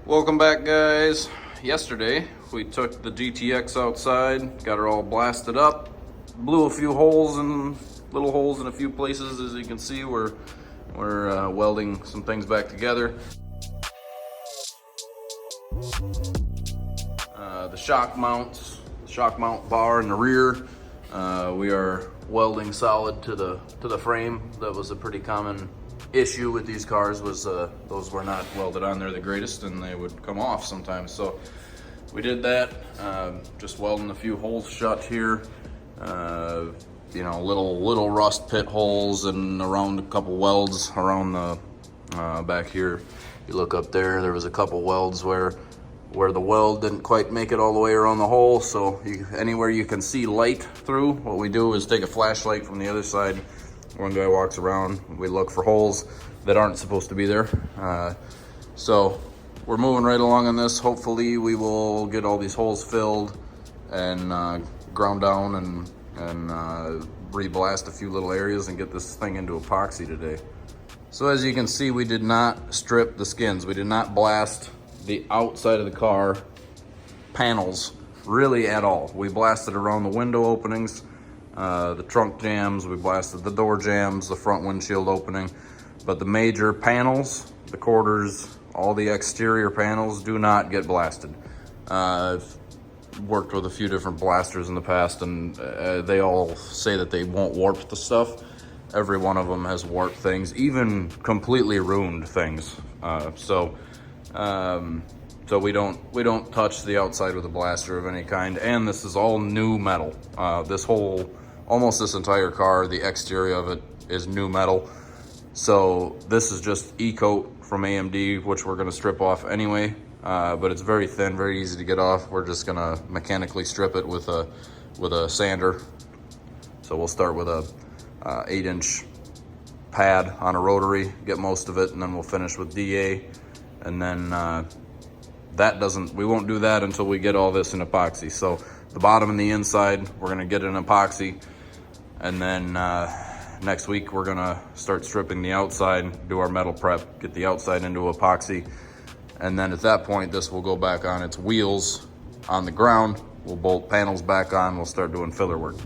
Welcome back, guys. Yesterday we took the GTX outside, got her all blasted up, blew a few holes and little holes in a few places. As you can see, we're welding some things back together. The shock mount bar in the rear, we are welding solid to the frame. That was a pretty common issue with these cars, was those were not welded on there the greatest and they would come off sometimes. So we did that, just welding a few holes shut here, you know, little rust pit holes and around a couple welds around the back here. You look up there, there was a couple welds where the weld didn't quite make it all the way around the hole. So anywhere you can see light through, what we do is take a flashlight from the other side. One guy walks around, we look for holes that aren't supposed to be there. So we're moving right along on this. Hopefully we will get all these holes filled and ground down and re-blast a few little areas and get this thing into epoxy today. So as you can see, we did not strip the skins. We did not blast the outside of the car panels really at all. We blasted around the window openings, the trunk jams, we blasted the door jams, the front windshield opening, but the major panels, the quarters, all the exterior panels do not get blasted. I've worked with a few different blasters in the past, and they all say that they won't warp the stuff. Every one of them has warped things, even completely ruined things. So we don't touch the outside with a blaster of any kind. And this is all new metal. Almost this entire car, the exterior of it is new metal. So this is just E-coat from AMD, which we're gonna strip off anyway. But it's very thin, very easy to get off. We're just gonna mechanically strip it with a sander. So we'll start with a 8-inch pad on a rotary, get most of it, and then we'll finish with DA. And then we won't do that until we get all this in epoxy. So the bottom and the inside, we're gonna get in epoxy. And then next week, we're gonna start stripping the outside, do our metal prep, get the outside into epoxy. And then at that point, this will go back on its wheels on the ground. We'll bolt panels back on, we'll start doing filler work.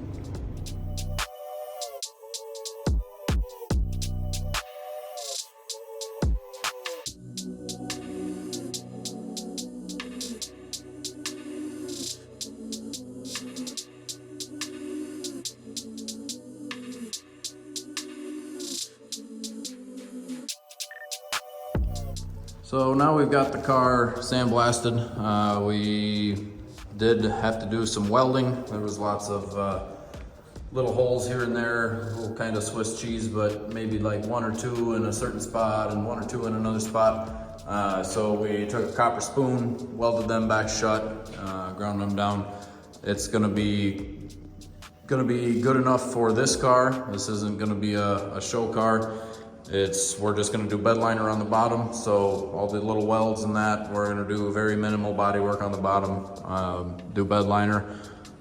So now we've got the car sandblasted. We did have to do some welding. There was lots of little holes here and there, little kind of Swiss cheese, but maybe like one or two in a certain spot and one or two in another spot. So we took a copper spoon, welded them back shut, ground them down. It's gonna be good enough for this car. This isn't gonna be a show car. We're just gonna do bed liner on the bottom. So all the little welds and that, we're gonna do very minimal body work on the bottom, do bed liner.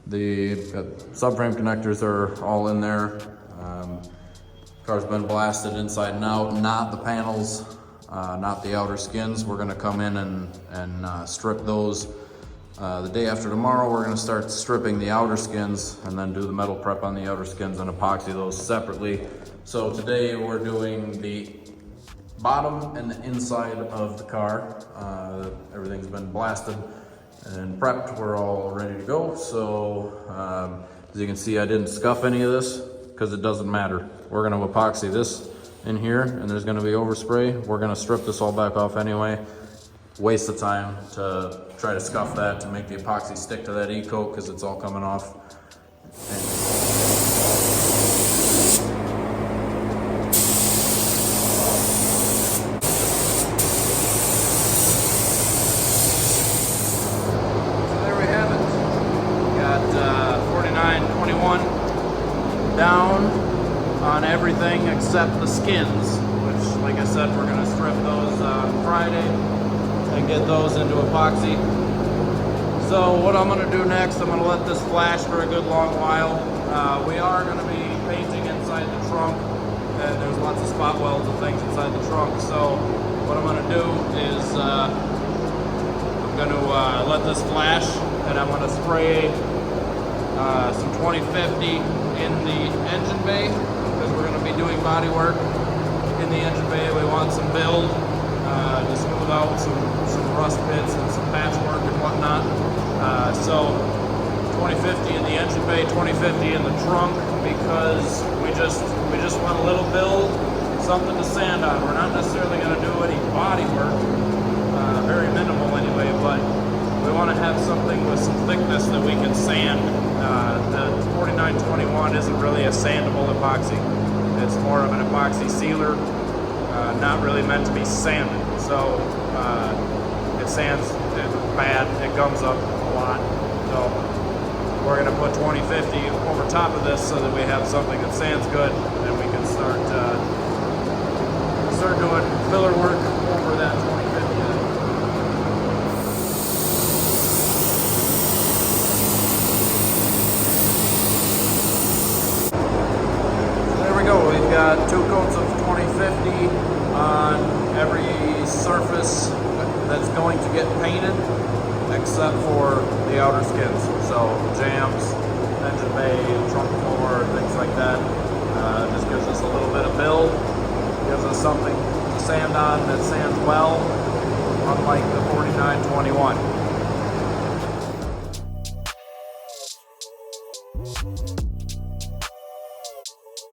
The subframe connectors are all in there. Car's been blasted inside and out, not the panels, not the outer skins. We're gonna come in and strip those. The day after tomorrow, we're gonna start stripping the outer skins and then do the metal prep on the outer skins and epoxy those separately. So today we're doing the bottom and the inside of the car. Everything's been blasted and prepped. We're all ready to go. So as you can see, I didn't scuff any of this because it doesn't matter. We're gonna epoxy this in here and there's gonna be overspray. We're gonna strip this all back off anyway. Waste of time to try to scuff that to make the epoxy stick to that E-coat because it's all coming off. Down on everything except the skins, which, like I said, we're going to strip those Friday and get those into epoxy. So what I'm going to do next, I'm going to let this flash for a good long while. We are going to be painting inside the trunk, and there's lots of spot welds and things inside the trunk. So what I'm going to do is going to let this flash, and I'm going to spray some 2050 in the engine bay, because we're going to be doing body work in the engine bay. We want some build to smooth out some rust pits and some patchwork and whatnot. So 2050 in the engine bay, 2050 in the trunk, because we just want a little build, something to sand on. We're not necessarily going to do any body work, very minimal anyway, but we want to have something with some thickness that we can sand. The 4921 isn't really a sandable epoxy. It's more of an epoxy sealer, not really meant to be sanded. So it sands bad, it gums up a lot. So we're going to put 2050 over top of this so that we have something that sands good, and we can start doing filler work over that 2050. We've got 2 coats of 2050 on every surface that's going to get painted, except for the outer skins. So jams, engine bay, trunk floor, things like that. Just gives us a little bit of build, gives us something to sand on that sands well, unlike the 4921.